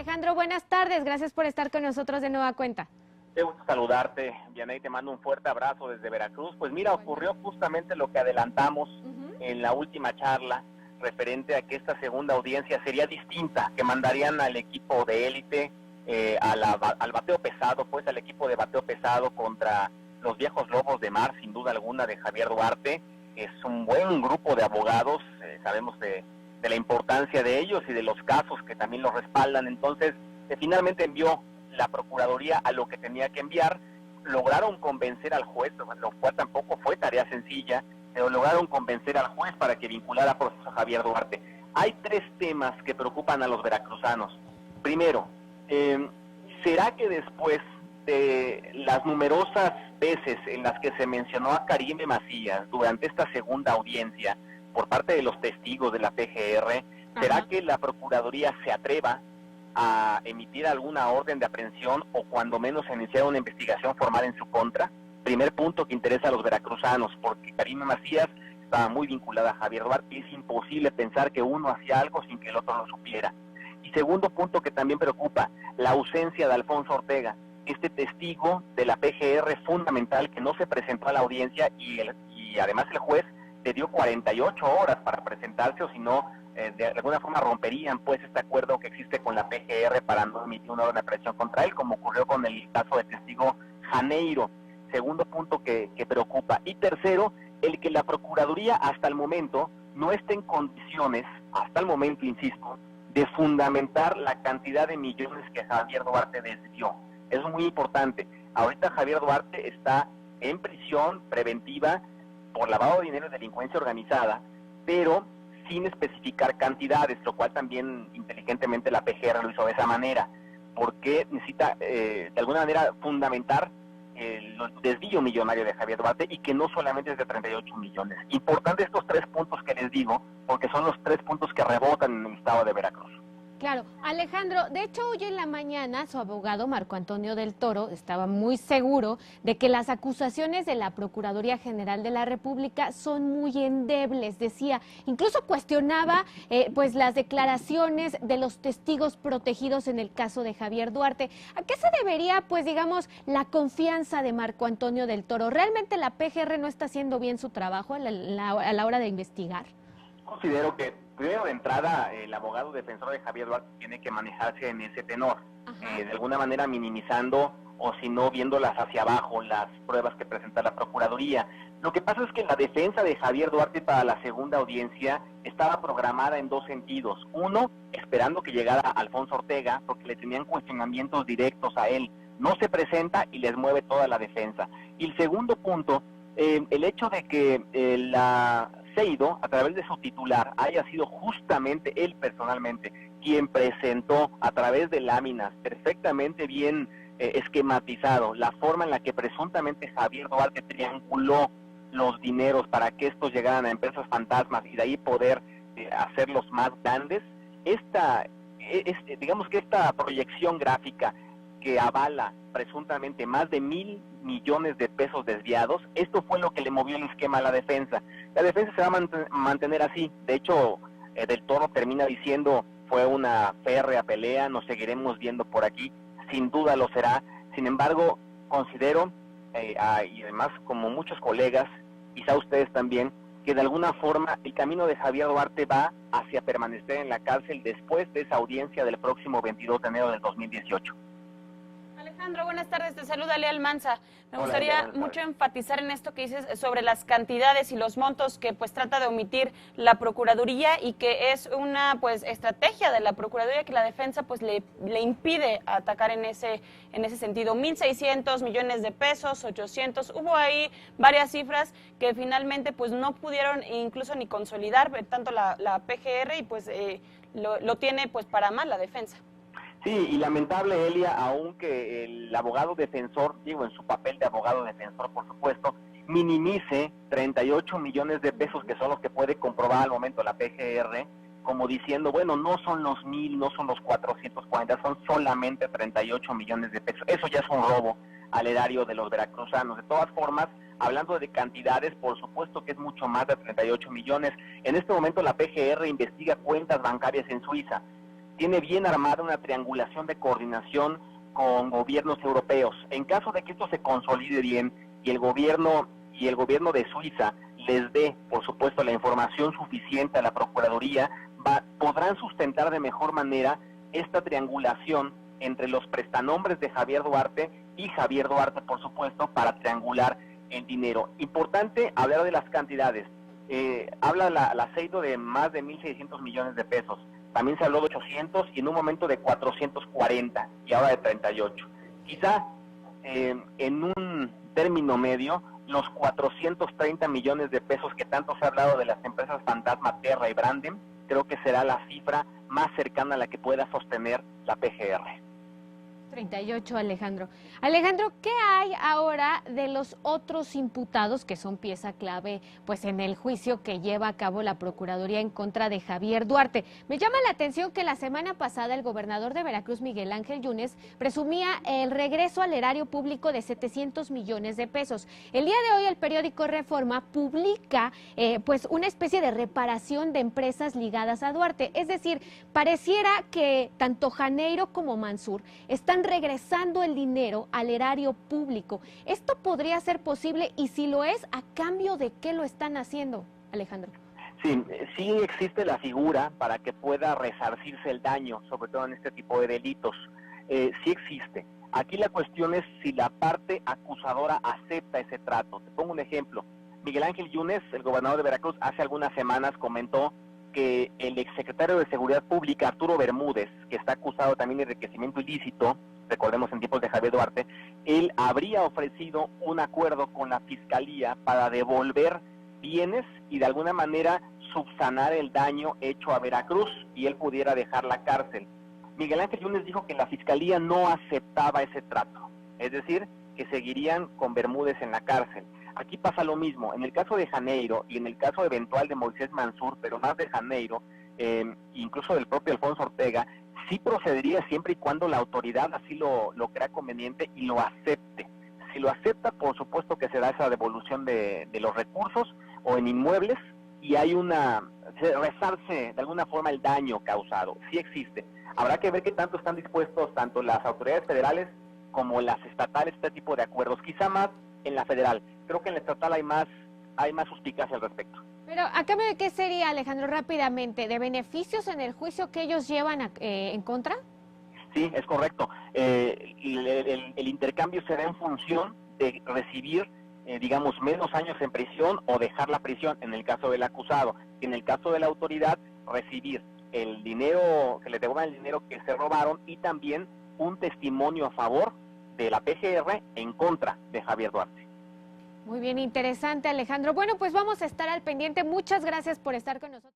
Alejandro, buenas tardes. Gracias por estar con nosotros de nueva cuenta. Qué gusto saludarte, Vianey, te mando un fuerte abrazo desde Veracruz. Pues mira, ocurrió justamente lo que adelantamos en la última charla, referente a que esta segunda audiencia sería distinta, que mandarían al equipo de élite, al bateo pesado, pues al equipo de bateo pesado contra los viejos lobos de mar, sin duda alguna, de Javier Duarte. Es un buen grupo de abogados, sabemos de la importancia de ellos y de los casos que también los respaldan. Entonces, finalmente envió la Procuraduría a lo que tenía que enviar. Lograron convencer al juez, lo cual tampoco fue tarea sencilla, pero lograron convencer al juez para que vinculara a proceso a Javier Duarte. Hay tres temas que preocupan a los veracruzanos. Primero, ¿será que después de las numerosas veces en las que se mencionó a Karime Macías durante esta segunda audiencia por parte de los testigos de la PGR, será que la Procuraduría se atreva a emitir alguna orden de aprehensión o cuando menos iniciar una investigación formal en su contra? Primer punto que interesa a los veracruzanos, porque Karime Macías estaba muy vinculada a Javier Duarte y es imposible pensar que uno hacía algo sin que el otro lo supiera. Y segundo punto que también preocupa, la ausencia de Alfonso Ortega, este testigo de la PGR fundamental que no se presentó a la audiencia y además el juez le dio 48 horas para presentarse, o si no, de alguna forma romperían pues este acuerdo que existe con la PGR para no emitir una orden de aprehensión contra él, como ocurrió con el caso del testigo Janeiro. Segundo punto que preocupa. Y tercero, el que la Procuraduría hasta el momento no esté en condiciones, hasta el momento, insisto, de fundamentar la cantidad de millones que Javier Duarte desvió. Es muy importante. Ahorita Javier Duarte está en prisión preventiva por lavado de dinero y delincuencia organizada, pero sin especificar cantidades, lo cual también inteligentemente la PGR lo hizo de esa manera, porque necesita de alguna manera fundamentar el desvío millonario de Javier Duarte y que no solamente es de 38 millones. Importante estos tres puntos que les digo, porque son los tres puntos que rebotan en el estado de Veracruz. Claro, Alejandro, de hecho hoy en la mañana su abogado Marco Antonio del Toro estaba muy seguro de que las acusaciones de la Procuraduría General de la República son muy endebles, decía, incluso cuestionaba pues las declaraciones de los testigos protegidos en el caso de Javier Duarte. ¿A qué se debería pues digamos la confianza de Marco Antonio del Toro? ¿Realmente la PGR no está haciendo bien su trabajo a la hora de investigar? Considero que primero de entrada el abogado defensor de Javier Duarte tiene que manejarse en ese tenor, de alguna manera minimizando o si no viéndolas hacia abajo las pruebas que presenta la Procuraduría. Lo que pasa es que la defensa de Javier Duarte para la segunda audiencia estaba programada en dos sentidos. Uno, esperando que llegara Alfonso Ortega porque le tenían cuestionamientos directos a él. No se presenta y les mueve toda la defensa. Y el segundo punto, el hecho de que la Seido, a través de su titular, haya sido justamente él personalmente quien presentó a través de láminas perfectamente bien esquematizado la forma en la que presuntamente Javier Duarte trianguló los dineros para que estos llegaran a empresas fantasmas y de ahí poder hacerlos más grandes. Digamos que esta proyección gráfica que avala presuntamente más de 1,000 millones de pesos desviados, esto fue lo que le movió el esquema a la defensa. La defensa se va a mantener así. De hecho, Del Toro termina diciendo, fue una férrea pelea, nos seguiremos viendo por aquí, sin duda lo será. Sin embargo, considero, y además como muchos colegas, quizá ustedes también, que de alguna forma el camino de Javier Duarte va hacia permanecer en la cárcel después de esa audiencia del próximo 22 de enero del 2018. Alejandro, buenas tardes, te saluda Lea Almanza. Me gustaría mucho enfatizar en esto que dices sobre las cantidades y los montos que pues trata de omitir la Procuraduría y que es una pues estrategia de la Procuraduría que la defensa pues le impide atacar en ese sentido. 1,600 millones de pesos, 800, hubo ahí varias cifras que finalmente pues no pudieron incluso ni consolidar tanto la PGR y pues lo tiene pues para mal la defensa. Sí, y lamentable, Elia, aunque el abogado defensor, digo, en su papel de abogado defensor, por supuesto, minimice 38 millones de pesos, que son los que puede comprobar al momento la PGR, como diciendo, bueno, no son los 1,000, no son los 440, son solamente 38 millones de pesos. Eso ya es un robo al erario de los veracruzanos. De todas formas, hablando de cantidades, por supuesto que es mucho más de 38 millones. En este momento la PGR investiga cuentas bancarias en Suiza. tiene bien armada una triangulación de coordinación con gobiernos europeos. En caso de que esto se consolide bien y el gobierno de Suiza les dé, por supuesto, la información suficiente a la Procuraduría, podrán sustentar de mejor manera esta triangulación entre los prestanombres de Javier Duarte y Javier Duarte, por supuesto, para triangular el dinero. Importante hablar de las cantidades. Habla la CEIDO de más de 1.600 millones de pesos. También se habló de 800 y en un momento de 440 y ahora de 38. Quizá en un término medio, los 430 millones de pesos que tanto se ha hablado de las empresas Fantasma, Terra y Brandem, creo que será la cifra más cercana a la que pueda sostener la PGR. 38, Alejandro. Alejandro, ¿qué hay ahora de los otros imputados que son pieza clave pues en el juicio que lleva a cabo la Procuraduría en contra de Javier Duarte? Me llama la atención que la semana pasada el gobernador de Veracruz, Miguel Ángel Yunes, presumía el regreso al erario público de 700 millones de pesos. El día de hoy el periódico Reforma publica pues una especie de reparación de empresas ligadas a Duarte. Es decir, pareciera que tanto Janeiro como Mansur están regresando el dinero al erario público. ¿Esto podría ser posible y si lo es, a cambio de qué lo están haciendo, Alejandro? Sí existe la figura para que pueda resarcirse el daño, sobre todo en este tipo de delitos. Sí existe. Aquí la cuestión es si la parte acusadora acepta ese trato. Te pongo un ejemplo. Miguel Ángel Yunes, el gobernador de Veracruz, hace algunas semanas comentó que el exsecretario de Seguridad Pública, Arturo Bermúdez, que está acusado también de enriquecimiento ilícito, recordemos en tiempos de Javier Duarte, él habría ofrecido un acuerdo con la Fiscalía para devolver bienes y de alguna manera subsanar el daño hecho a Veracruz y él pudiera dejar la cárcel. Miguel Ángel Yunes dijo que la Fiscalía no aceptaba ese trato, es decir, que seguirían con Bermúdez en la cárcel. Aquí pasa lo mismo, en el caso de Janeiro y en el caso eventual de Moisés Mansur, pero más de Janeiro, incluso del propio Alfonso Ortega, sí procedería siempre y cuando la autoridad así lo crea conveniente y lo acepte. Si lo acepta, por supuesto que se da esa devolución de los recursos o en inmuebles y hay se resarce de alguna forma el daño causado. Sí existe. Habrá que ver qué tanto están dispuestos tanto las autoridades federales como las estatales este tipo de acuerdos. Quizá más en la federal. Creo que en la estatal hay más suspicacia al respecto. Pero ¿a cambio de qué sería, Alejandro, rápidamente? ¿De beneficios en el juicio que ellos llevan en contra? Sí, es correcto. El intercambio será en función de recibir, digamos, menos años en prisión o dejar la prisión en el caso del acusado. En el caso de la autoridad, recibir el dinero, que le devuelvan el dinero que se robaron y también un testimonio a favor de la PGR en contra de Javier Duarte. Muy bien, interesante, Alejandro. Bueno, pues vamos a estar al pendiente. Muchas gracias por estar con nosotros.